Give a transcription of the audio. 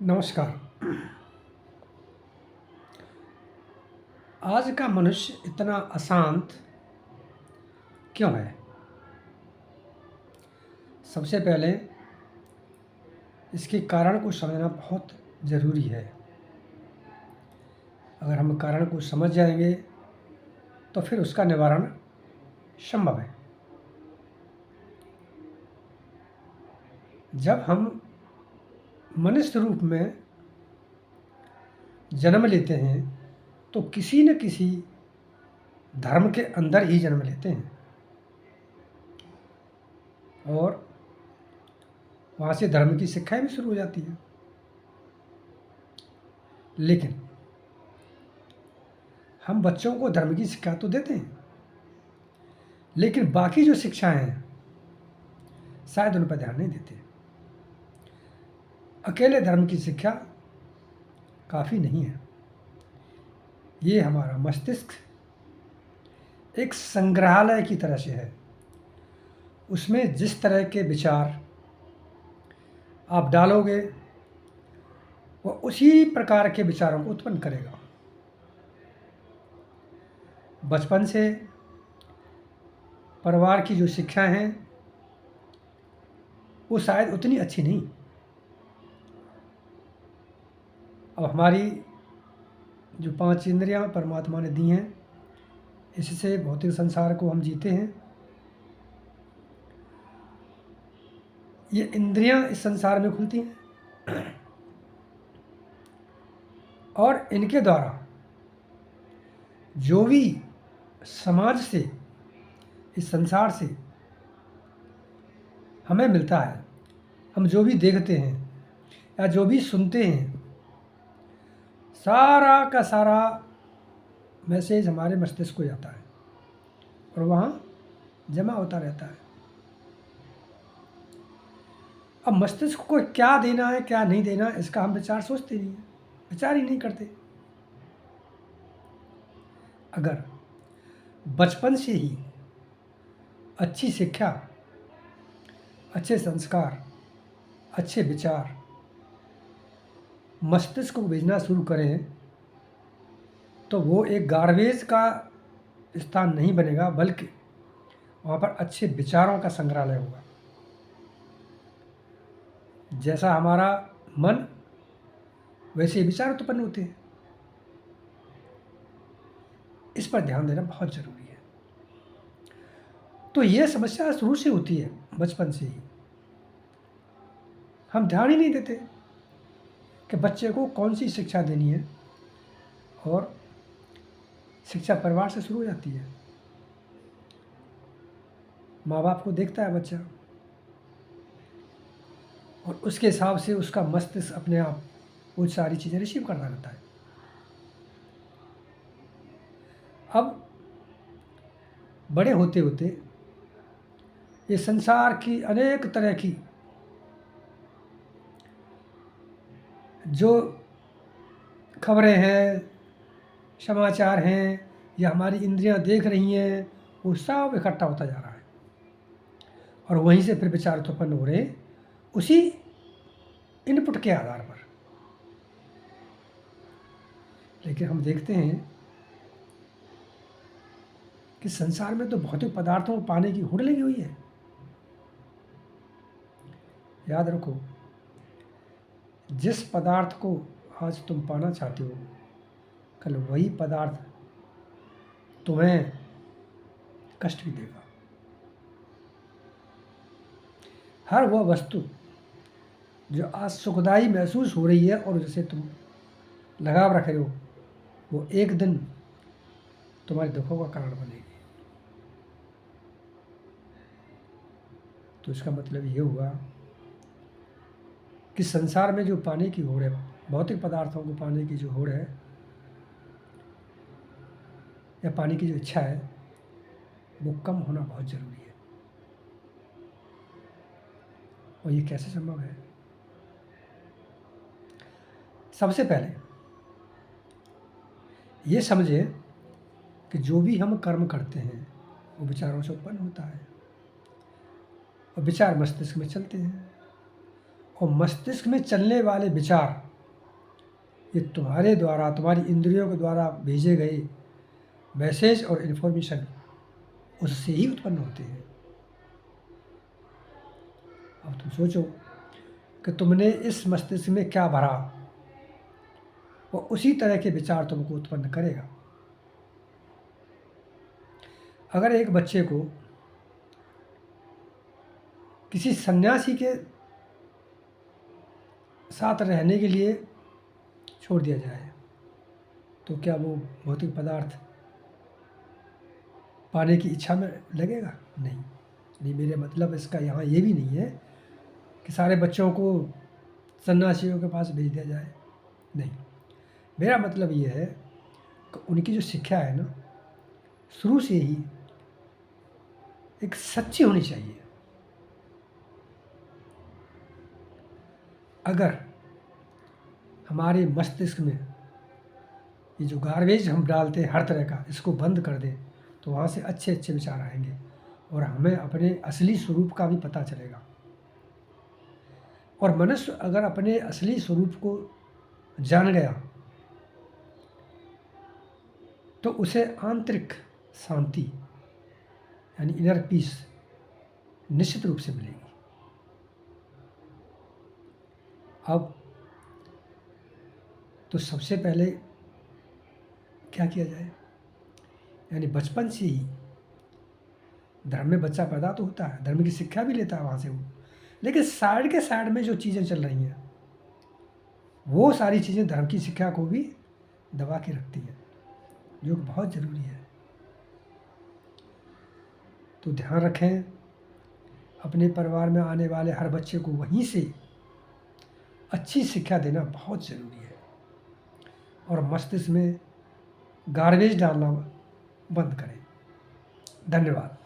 नमस्कार। आज का मनुष्य इतना अशांत क्यों है? सबसे पहले इसके कारण को समझना बहुत ज़रूरी है। अगर हम कारण को समझ जाएंगे तो फिर उसका निवारण संभव है। जब हम मनुष्य रूप में जन्म लेते हैं तो किसी न किसी धर्म के अंदर ही जन्म लेते हैं और वहाँ से धर्म की शिक्षाएं भी शुरू हो जाती हैं। लेकिन हम बच्चों को धर्म की शिक्षा तो देते हैं, लेकिन बाकी जो शिक्षाएं हैं शायद उन पर ध्यान नहीं देते। अकेले धर्म की शिक्षा काफ़ी नहीं है। ये हमारा मस्तिष्क एक संग्रहालय की तरह से है। उसमें जिस तरह के विचार आप डालोगे वो उसी प्रकार के विचारों को उत्पन्न करेगा। बचपन से परिवार की जो शिक्षाएं हैं वो शायद उतनी अच्छी नहीं। अब हमारी जो 5 इंद्रियां परमात्मा ने दी हैं, इससे भौतिक संसार को हम जीते हैं। ये इंद्रियां इस संसार में खुलती हैं और इनके द्वारा जो भी समाज से, इस संसार से हमें मिलता है, हम जो भी देखते हैं या जो भी सुनते हैं, सारा का सारा मैसेज हमारे मस्तिष्क को जाता है और वहाँ जमा होता रहता है। अब मस्तिष्क को क्या देना है क्या नहीं देना, इसका हम विचार सोचते नहीं हैं, विचार ही नहीं करते। अगर बचपन से ही अच्छी शिक्षा, अच्छे संस्कार, अच्छे विचार मस्तिष्क को भेजना शुरू करें तो वो एक गार्बेज का स्थान नहीं बनेगा, बल्कि वहाँ पर अच्छे विचारों का संग्रहालय होगा। जैसा हमारा मन वैसे विचार उत्पन्न होते हैं। इस पर ध्यान देना बहुत ज़रूरी है। तो ये समस्या शुरू से होती है, बचपन से ही। हम ध्यान ही नहीं देते कि बच्चे को कौन सी शिक्षा देनी है, और शिक्षा परिवार से शुरू हो जाती है। माँ बाप को देखता है बच्चा और उसके हिसाब से उसका मस्तिष्क अपने आप वो सारी चीज़ें रिसीव करता रहता है। अब बड़े होते होते ये संसार की अनेक तरह की जो खबरें हैं, समाचार हैं, या हमारी इंद्रियां देख रही हैं, वो सब इकट्ठा होता जा रहा है और वहीं से फिर विचार उत्पन्न हो रहे हैं उसी इनपुट के आधार पर। लेकिन हम देखते हैं कि संसार में तो भौतिक पदार्थों को पाने की होड़ लगी हुई है। याद रखो, जिस पदार्थ को आज तुम पाना चाहते हो, कल वही पदार्थ तुम्हें कष्ट भी देगा। हर वह वस्तु जो आज सुखदायी महसूस हो रही है और जिसे तुम लगाव रख रहे हो, वो एक दिन तुम्हारे दुखों का कारण बनेगी। तो इसका मतलब ये हुआ कि संसार में जो पाने की होड़ है, भौतिक पदार्थों को पाने की जो होड़ है या पाने की जो इच्छा है, वो कम होना बहुत ज़रूरी है। और ये कैसे संभव है? सबसे पहले ये समझे कि जो भी हम कर्म करते हैं वो विचारों से उत्पन्न होता है और विचार मस्तिष्क में चलते हैं और मस्तिष्क में चलने वाले विचार ये तुम्हारे द्वारा, तुम्हारी इंद्रियों के द्वारा भेजे गए मैसेज और इन्फॉर्मेशन उससे ही उत्पन्न होते हैं। अब तुम सोचो कि तुमने इस मस्तिष्क में क्या भरा, वो उसी तरह के विचार तुमको उत्पन्न करेगा। अगर एक बच्चे को किसी सन्यासी के साथ रहने के लिए छोड़ दिया जाए तो क्या वो भौतिक पदार्थ पाने की इच्छा में लगेगा? नहीं, मेरे मतलब इसका यहाँ ये भी नहीं है कि सारे बच्चों को सन्यासियों के पास भेज दिया जाए। नहीं, मेरा मतलब ये है कि उनकी जो शिक्षा है ना, शुरू से ही एक सच्ची होनी चाहिए। अगर हमारे मस्तिष्क में ये जो गार्बेज हम डालते हैं हर तरह का, इसको बंद कर दें तो वहाँ से अच्छे अच्छे विचार आएंगे और हमें अपने असली स्वरूप का भी पता चलेगा। और मनुष्य अगर अपने असली स्वरूप को जान गया तो उसे आंतरिक शांति यानी इनर पीस निश्चित रूप से मिलेगी। अब तो सबसे पहले क्या किया जाए, यानी बचपन से ही धर्म में बच्चा पैदा तो होता है, धर्म की शिक्षा भी लेता है वहाँ से वो, लेकिन साइड के साइड में जो चीज़ें चल रही हैं वो सारी चीज़ें धर्म की शिक्षा को भी दबा के रखती हैं, जो बहुत ज़रूरी है। तो ध्यान रखें, अपने परिवार में आने वाले हर बच्चे को वहीं से अच्छी शिक्षा देना बहुत ज़रूरी है और मस्तिष्क में गार्बेज डालना बंद करें। धन्यवाद।